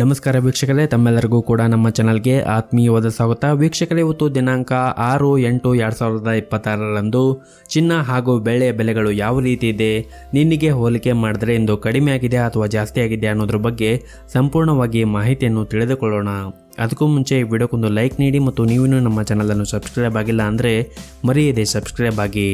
ನಮಸ್ಕಾರ ವೀಕ್ಷಕರೇ, ತಮ್ಮೆಲ್ಲರಿಗೂ ಕೂಡ ನಮ್ಮ ಚಾನಲ್ಗೆ ಆತ್ಮೀಯವಾದ ಸ್ವಾಗತ. ವೀಕ್ಷಕರೇ, ಇವತ್ತು ದಿನಾಂಕ 6/8/2026ರಂದು ಚಿನ್ನ ಹಾಗೂ ಬೆಳ್ಳಿಯ ಬೆಲೆಗಳು ಯಾವ ರೀತಿ ಇದೆ, ನಿನ್ನೆಗೆ ಹೋಲಿಕೆ ಮಾಡಿದ್ರೆ ಇಂದು ಕಡಿಮೆ ಆಗಿದೆ ಅಥವಾ ಜಾಸ್ತಿ ಆಗಿದೆ ಅನ್ನೋದ್ರ ಬಗ್ಗೆ ಸಂಪೂರ್ಣವಾಗಿ ಮಾಹಿತಿಯನ್ನು ತಿಳಿದುಕೊಳ್ಳೋಣ. ಅದಕ್ಕೂ ಮುಂಚೆ ಈ ವಿಡಿಯೋಕ್ಕೊಂದು ಲೈಕ್ ನೀಡಿ ಮತ್ತು ನೀವಿನ್ನೂ ನಮ್ಮ ಚಾನಲನ್ನು ಸಬ್ಸ್ಕ್ರೈಬ್ ಆಗಿಲ್ಲ ಅಂದರೆ ಮರೆಯದೆ ಸಬ್ಸ್ಕ್ರೈಬ್ ಆಗಿ.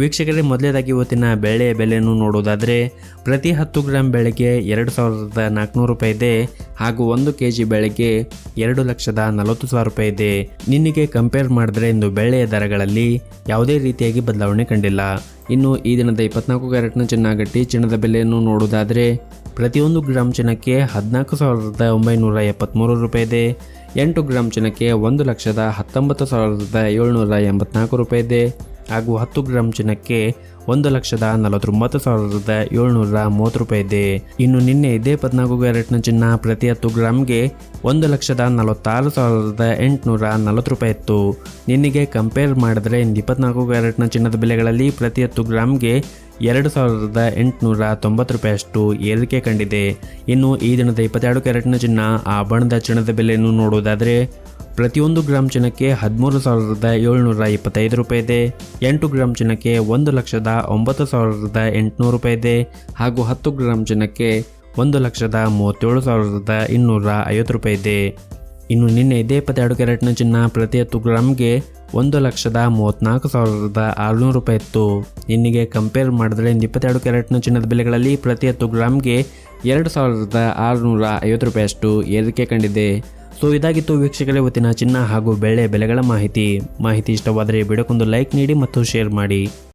ವೀಕ್ಷಕರೇ, ಮೊದಲೇದಾಗಿ ಇವತ್ತಿನ ಬೆಳ್ಳಿಯ ಬೆಲೆಯನ್ನು ನೋಡೋದಾದರೆ ಪ್ರತಿ 10 ಗ್ರಾಂ ಬೆಳೆಗೆ 2,400 ರೂಪಾಯಿ ಇದೆ ಹಾಗೂ 1 kg ಬೆಳೆಗೆ 2,40,000 ರೂಪಾಯಿ ಇದೆ. ನಿನ್ನೆಗೆ ಕಂಪೇರ್ ಮಾಡಿದ್ರೆ ಇಂದು ಬೆಳ್ಳಿಯ ದರಗಳಲ್ಲಿ ಯಾವುದೇ ರೀತಿಯಾಗಿ ಬದಲಾವಣೆ ಕಂಡಿಲ್ಲ. ಇನ್ನು ಈ ದಿನದ 24 ಕ್ಯಾರೆಟ್ನ ಚಿನ್ನ ಗಟ್ಟಿ ಚಿನ್ನದ ಬೆಲೆಯನ್ನು ನೋಡೋದಾದರೆ ಪ್ರತಿಯೊಂದು ಗ್ರಾಮ್ ಚಿನ್ನಕ್ಕೆ 14,973 ರೂಪಾಯಿ ಇದೆ. 8 ಗ್ರಾಮ್ ಚಿನ್ನಕ್ಕೆ 1,19,784 ರೂಪಾಯಿ ಇದೆ ಹಾಗೂ 10 ಗ್ರಾಮ್ ಚಿನ್ನಕ್ಕೆ 1,49,730 ರೂಪಾಯಿ ಇದೆ. ಇನ್ನು ನಿನ್ನೆ ಇದೇ 14 ಕ್ಯಾರೆಟ್ನ ಚಿನ್ನ ಪ್ರತಿ 10 ಗ್ರಾಮ್ಗೆ 1,46,840 ರೂಪಾಯಿ ಇತ್ತು. ನಿನ್ನೆಗೆ ಕಂಪೇರ್ ಮಾಡಿದ್ರೆ 24 ಕ್ಯಾರೆಟ್ನ ಚಿನ್ನದ ಬೆಲೆಗಳಲ್ಲಿ ಪ್ರತಿ 10 ಗ್ರಾಮ್ಗೆ 2,890 ರೂಪಾಯಿಯಷ್ಟು ಏರಿಕೆ ಕಂಡಿದೆ. ಇನ್ನು ಈ ದಿನದ 22 ಕ್ಯಾರೆಟ್ನ ಚಿನ್ನ ಆಭರಣದ ಚಿನ್ನದ ಬೆಲೆಯನ್ನು ನೋಡೋದಾದರೆ ಪ್ರತಿಯೊಂದು ಗ್ರಾಮ್ ಚಿನ್ನಕ್ಕೆ 13,725 ರೂಪಾಯಿ ಇದೆ. 8 ಗ್ರಾಮ್ ಚಿನ್ನಕ್ಕೆ 1,09,800 ರೂಪಾಯಿ ಇದೆ ಹಾಗೂ 10 ಗ್ರಾಮ್ ಚಿನ್ನಕ್ಕೆ 1,37,250 ರೂಪಾಯಿ ಇದೆ. ಇನ್ನು ನಿನ್ನೆ ಇದೇ 22 ಕ್ಯಾರೆಟ್ನ ಚಿನ್ನ ಪ್ರತಿ 10 ಗ್ರಾಮ್ಗೆ 1,34,600 ರೂಪಾಯಿ ಇತ್ತು. ನಿನ್ನೆಗೆ ಕಂಪೇರ್ ಮಾಡಿದ್ರೆ 22 ಕ್ಯಾರೆಟ್ನ ಚಿನ್ನದ ಬೆಲೆಗಳಲ್ಲಿ ಪ್ರತಿ 10 ಗ್ರಾಮ್ಗೆ 2,650 ರೂಪಾಯಿಯಷ್ಟು ಏರಿಕೆ ಕಂಡಿದೆ. ಸೊ ಇದಾಗಿತ್ತು ವೀಕ್ಷಕರೇ ಇವತ್ತಿನ ಚಿನ್ನ ಹಾಗೂ ಬೆಳ್ಳಿಯ ಬೆಲೆಗಳ ಮಾಹಿತಿ ಇಷ್ಟವಾದರೆ ವಿಡಿಯೋಕ್ಕೊಂದು ಲೈಕ್ ನೀಡಿ ಮತ್ತು ಶೇರ್ ಮಾಡಿ.